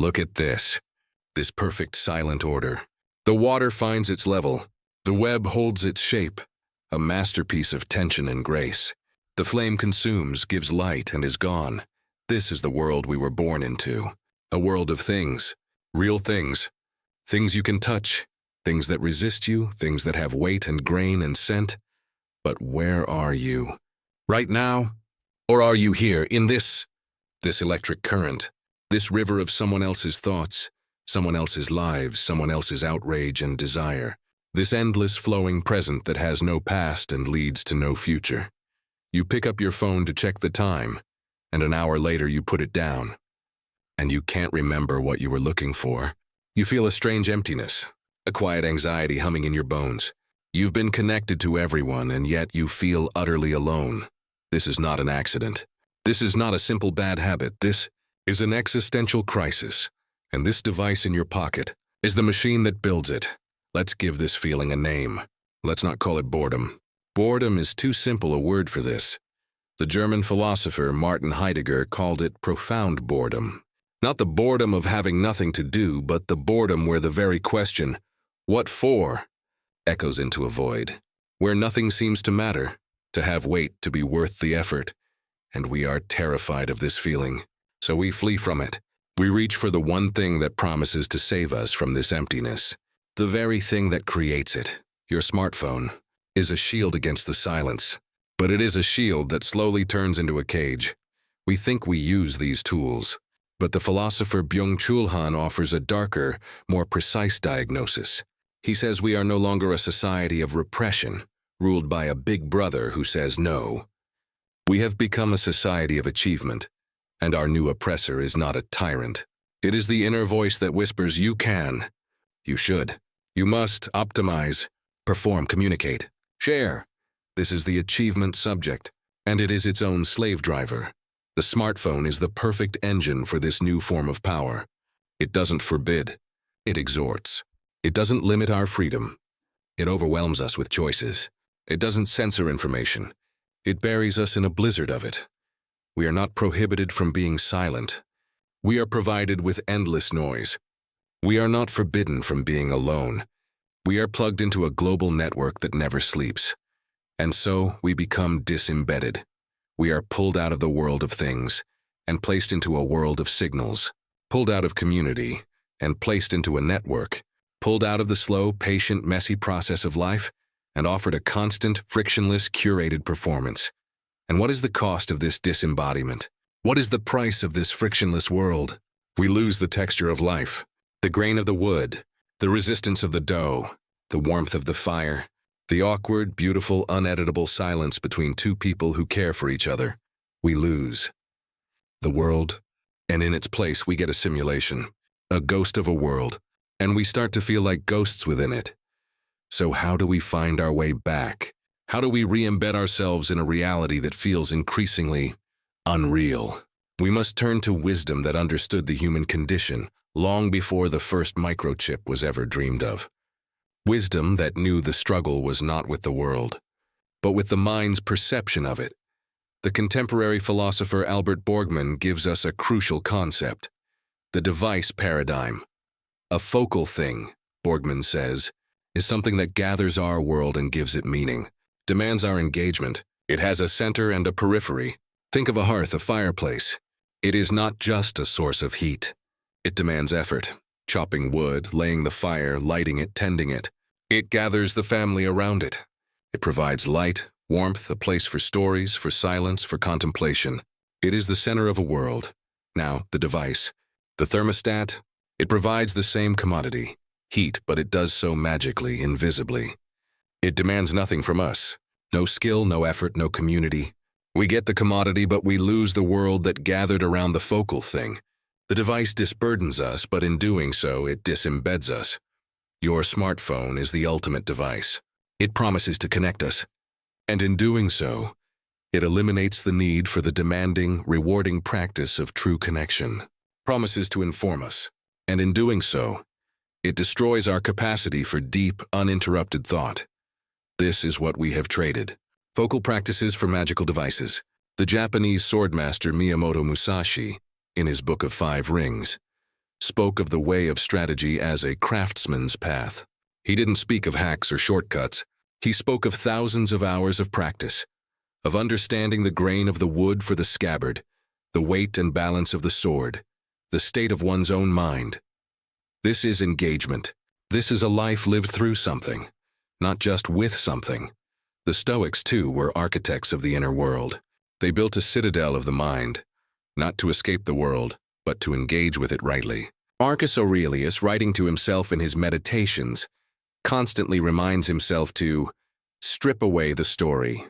Look at this. This perfect silent order. The water finds its level. The web holds its shape. A masterpiece of tension and grace. The flame consumes, gives light, and is gone. This is the world we were born into. A world of things. Real things. Things you can touch. Things that resist you. Things that have weight and grain and scent. But where are you? Right now? Or are you here in this electric current? This river of someone else's thoughts, someone else's lives, someone else's outrage and desire. This endless flowing present that has no past and leads to no future. You pick up your phone to check the time, and an hour later you put it down. And you can't remember what you were looking for. You feel a strange emptiness, a quiet anxiety humming in your bones. You've been connected to everyone, and yet you feel utterly alone. This is not an accident. This is not a simple bad habit. This is an existential crisis. And this device in your pocket is the machine that builds it. Let's give this feeling a name. Let's not call it boredom. Boredom is too simple a word for this. The German philosopher Martin Heidegger called it profound boredom. Not the boredom of having nothing to do, but the boredom where the very question, "What for?" echoes into a void, where nothing seems to matter, to have weight, to be worth the effort. And we are terrified of this feeling, so we flee from it. We reach for the one thing that promises to save us from this emptiness. The very thing that creates it, your smartphone, is a shield against the silence. But it is a shield that slowly turns into a cage. We think we use these tools, but the philosopher Byung-Chul Han offers a darker, more precise diagnosis. He says we are no longer a society of repression, ruled by a big brother who says no. We have become a society of achievement, and our new oppressor is not a tyrant. It is the inner voice that whispers, you can, you should, you must optimize, perform, communicate, share. This is the achievement subject, and it is its own slave driver. The smartphone is the perfect engine for this new form of power. It doesn't forbid, it exhorts. It doesn't limit our freedom. It overwhelms us with choices. It doesn't censor information. It buries us in a blizzard of it. We are not prohibited from being silent. We are provided with endless noise. We are not forbidden from being alone. We are plugged into a global network that never sleeps. And so we become disembedded. We are pulled out of the world of things and placed into a world of signals, pulled out of community and placed into a network, pulled out of the slow, patient, messy process of life and offered a constant, frictionless, curated performance. And what is the cost of this disembodiment? What is the price of this frictionless world? We lose the texture of life, the grain of the wood, the resistance of the dough, the warmth of the fire, the awkward, beautiful, uneditable silence between two people who care for each other. We lose the world, and in its place we get a simulation, a ghost of a world, and we start to feel like ghosts within it. So how do we find our way back? How do we re-embed ourselves in a reality that feels increasingly unreal? We must turn to wisdom that understood the human condition long before the first microchip was ever dreamed of. Wisdom that knew the struggle was not with the world, but with the mind's perception of it. The contemporary philosopher Albert Borgman gives us a crucial concept, the device paradigm. A focal thing, Borgman says, is something that gathers our world and gives it meaning, demands our engagement. It has a center and a periphery. Think of a hearth, a fireplace. It is not just a source of heat. It demands effort, chopping wood, laying the fire, lighting it, tending it. It gathers the family around it. It provides light, warmth, a place for stories, for silence, for contemplation. It is the center of a world. Now, the device. The thermostat, it provides the same commodity, heat, but it does so magically, invisibly. It demands nothing from us. No skill, no effort, no community. We get the commodity, but we lose the world that gathered around the focal thing. The device disburdens us, but in doing so, it disembeds us. Your smartphone is the ultimate device. It promises to connect us. And in doing so, it eliminates the need for the demanding, rewarding practice of true connection. Promises to inform us. And in doing so, it destroys our capacity for deep, uninterrupted thought. This is what we have traded. Focal practices for magical devices. The Japanese swordmaster Miyamoto Musashi, in his Book of Five Rings, spoke spoke of the way of strategy as a craftsman's path. He didn't speak of hacks or shortcuts. He spoke of thousands of hours of practice, of understanding the grain of the wood for the scabbard, the weight and balance of the sword, the state of one's own mind. This is engagement. This is a life lived through something, not just with something. The Stoics, too, were architects of the inner world. They built a citadel of the mind, not to escape the world, but to engage with it rightly. Marcus Aurelius, writing to himself in his Meditations, constantly reminds himself to strip away the story,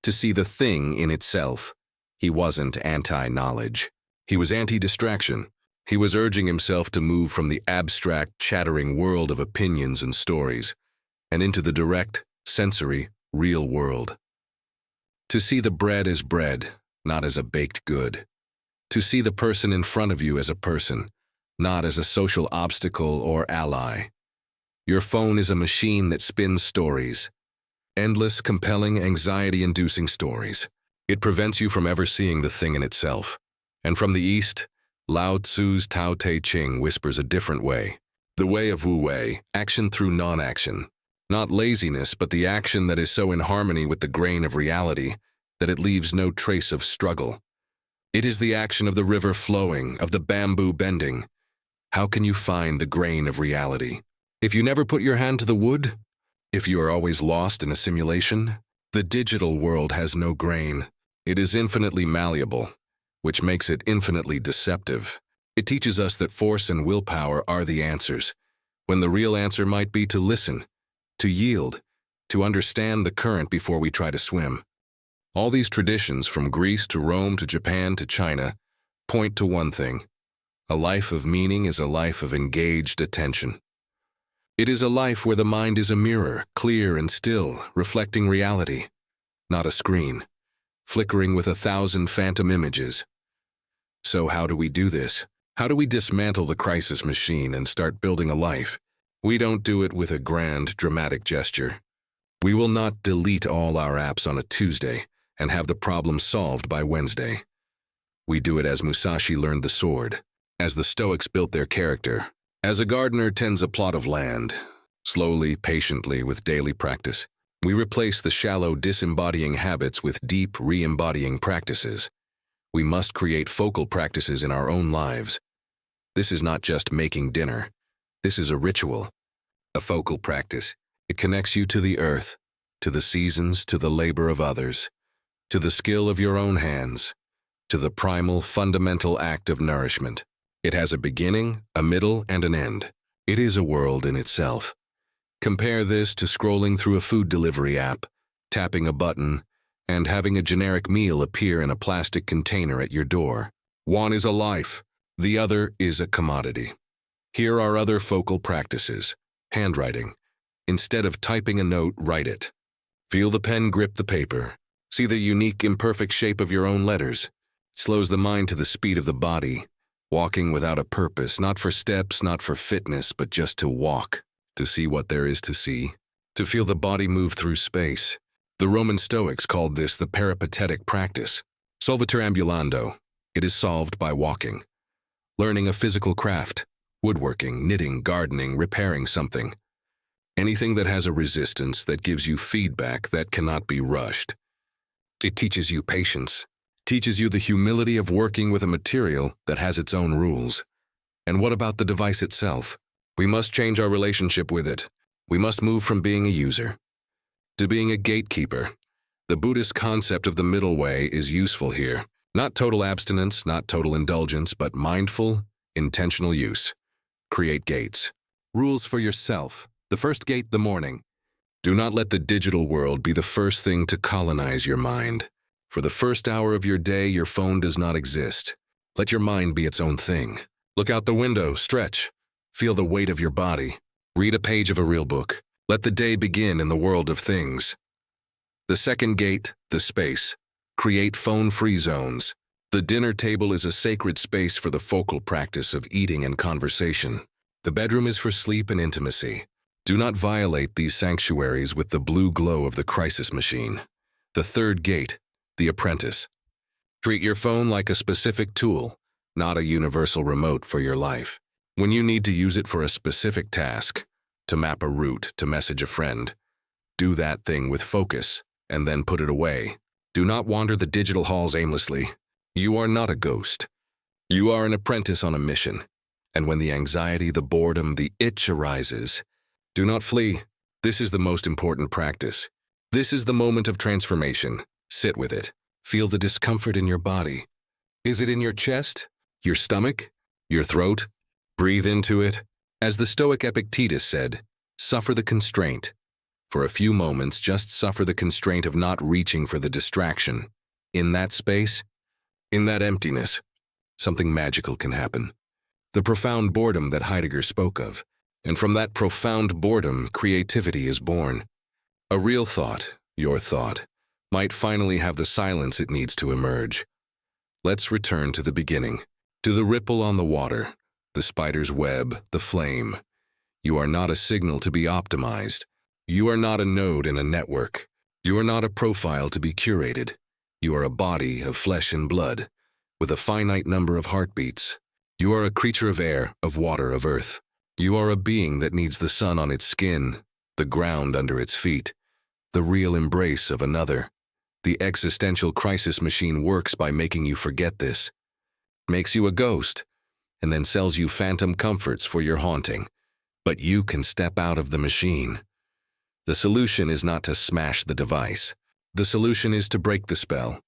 to see the thing in itself. He wasn't anti-knowledge. He was anti-distraction. He was urging himself to move from the abstract, chattering world of opinions and stories and into the direct, sensory, real world. To see the bread as bread, not as a baked good. To see the person in front of you as a person, not as a social obstacle or ally. Your phone is a machine that spins stories. Endless, compelling, anxiety-inducing stories. It prevents you from ever seeing the thing in itself. And from the East, Lao Tzu's Tao Te Ching whispers a different way. The way of Wu Wei, action through non-action. Not laziness, but the action that is so in harmony with the grain of reality that it leaves no trace of struggle. It is the action of the river flowing, of the bamboo bending. How can you find the grain of reality? If you never put your hand to the wood? If you are always lost in a simulation? The digital world has no grain. It is infinitely malleable, which makes it infinitely deceptive. It teaches us that force and willpower are the answers, when the real answer might be to listen, to yield, to understand the current before we try to swim. All these traditions, from Greece to Rome to Japan to China, point to one thing. A life of meaning is a life of engaged attention. It is a life where the mind is a mirror, clear and still, reflecting reality, not a screen, flickering with 1,000 phantom images. So how do we do this? How do we dismantle the crisis machine and start building a life? We don't do it with a grand, dramatic gesture. We will not delete all our apps on a Tuesday and have the problem solved by Wednesday. We do it as Musashi learned the sword, as the Stoics built their character, as a gardener tends a plot of land, slowly, patiently, with daily practice. We replace the shallow disembodying habits with deep re-embodying practices. We must create focal practices in our own lives. This is not just making dinner. This is a ritual, a focal practice. It connects you to the earth, to the seasons, to the labor of others, to the skill of your own hands, to the primal, fundamental act of nourishment. It has a beginning, a middle, and an end. It is a world in itself. Compare this to scrolling through a food delivery app, tapping a button, and having a generic meal appear in a plastic container at your door. One is a life, the other is a commodity. Here are other focal practices. Handwriting. Instead of typing a note, write it. Feel the pen grip the paper. See the unique, imperfect shape of your own letters. It slows the mind to the speed of the body. Walking without a purpose, not for steps, not for fitness, but just to walk, to see what there is to see, to feel the body move through space. The Roman Stoics called this the peripatetic practice. Solvitur ambulando. It is solved by walking. Learning a physical craft, woodworking, knitting, gardening, repairing something. Anything that has a resistance, that gives you feedback, that cannot be rushed. It teaches you patience, teaches you the humility of working with a material that has its own rules. And what about the device itself? We must change our relationship with it. We must move from being a user to being a gatekeeper. The Buddhist concept of the middle way is useful here. Not total abstinence, not total indulgence, but mindful, intentional use. Create gates. Rules for yourself. The first gate, the morning. Do not let the digital world be the first thing to colonize your mind. For the first hour of your day, your phone does not exist. Let your mind be its own thing. Look out the window, stretch. Feel the weight of your body. Read a page of a real book. Let the day begin in the world of things. The second gate, the space. Create phone-free zones. The dinner table is a sacred space for the focal practice of eating and conversation. The bedroom is for sleep and intimacy. Do not violate these sanctuaries with the blue glow of the crisis machine. The third gate, the apprentice. Treat your phone like a specific tool, not a universal remote for your life. When you need to use it for a specific task, to map a route, to message a friend, do that thing with focus, and then put it away. Do not wander the digital halls aimlessly. You are not a ghost. You are an apprentice on a mission. And when the anxiety, the boredom, the itch arises, do not flee. This is the most important practice. This is the moment of transformation. Sit with it. Feel the discomfort in your body. Is it in your chest? Your stomach? Your throat? Breathe into it. As the Stoic Epictetus said, suffer the constraint. For a few moments, just suffer the constraint of not reaching for the distraction. In that space, in that emptiness, something magical can happen. The profound boredom that Heidegger spoke of. And from that profound boredom, creativity is born. A real thought, your thought, might finally have the silence it needs to emerge. Let's return to the beginning, to the ripple on the water, the spider's web, the flame. You are not a signal to be optimized. You are not a node in a network. You are not a profile to be curated. You are a body of flesh and blood, with a finite number of heartbeats. You are a creature of air, of water, of earth. You are a being that needs the sun on its skin, the ground under its feet, the real embrace of another. The existential crisis machine works by making you forget this, makes you a ghost, and then sells you phantom comforts for your haunting. But you can step out of the machine. The solution is not to smash the device. The solution is to break the spell.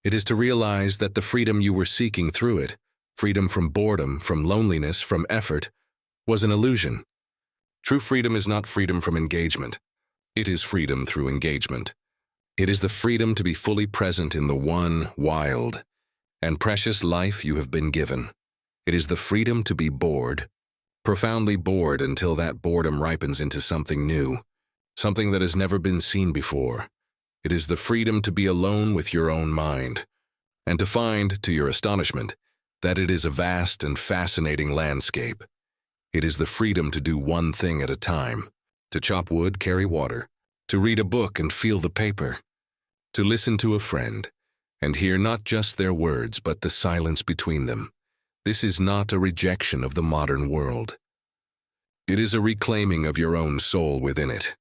It is to realize that the freedom you were seeking through it, freedom from boredom, from loneliness, from effort, was an illusion. True freedom is not freedom from engagement. It is freedom through engagement. It is the freedom to be fully present in the one wild and precious life you have been given. It is the freedom to be bored, profoundly bored until that boredom ripens into something new, something that has never been seen before. It is the freedom to be alone with your own mind, and to find, to your astonishment, that it is a vast and fascinating landscape. It is the freedom to do one thing at a time, to chop wood, carry water, to read a book and feel the paper, to listen to a friend, and hear not just their words but the silence between them. This is not a rejection of the modern world. It is a reclaiming of your own soul within it.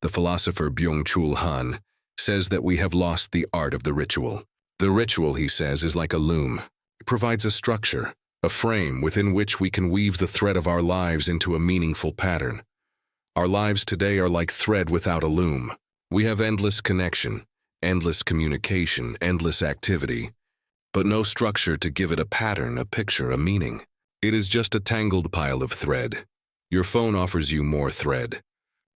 The philosopher Byung-Chul Han says that we have lost the art of the ritual. The ritual, he says, is like a loom. It provides a structure, a frame within which we can weave the thread of our lives into a meaningful pattern. Our lives today are like thread without a loom. We have endless connection, endless communication, endless activity, but no structure to give it a pattern, a picture, a meaning. It is just a tangled pile of thread. Your phone offers you more thread,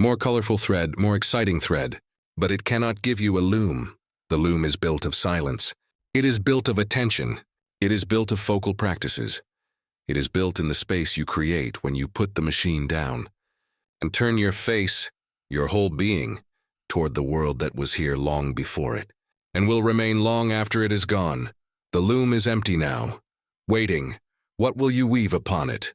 more colorful thread, more exciting thread, but it cannot give you a loom. The loom is built of silence. It is built of attention. It is built of focal practices. It is built in the space you create when you put the machine down and turn your face, your whole being, toward the world that was here long before it and will remain long after it is gone. The loom is empty now, waiting. What will you weave upon it?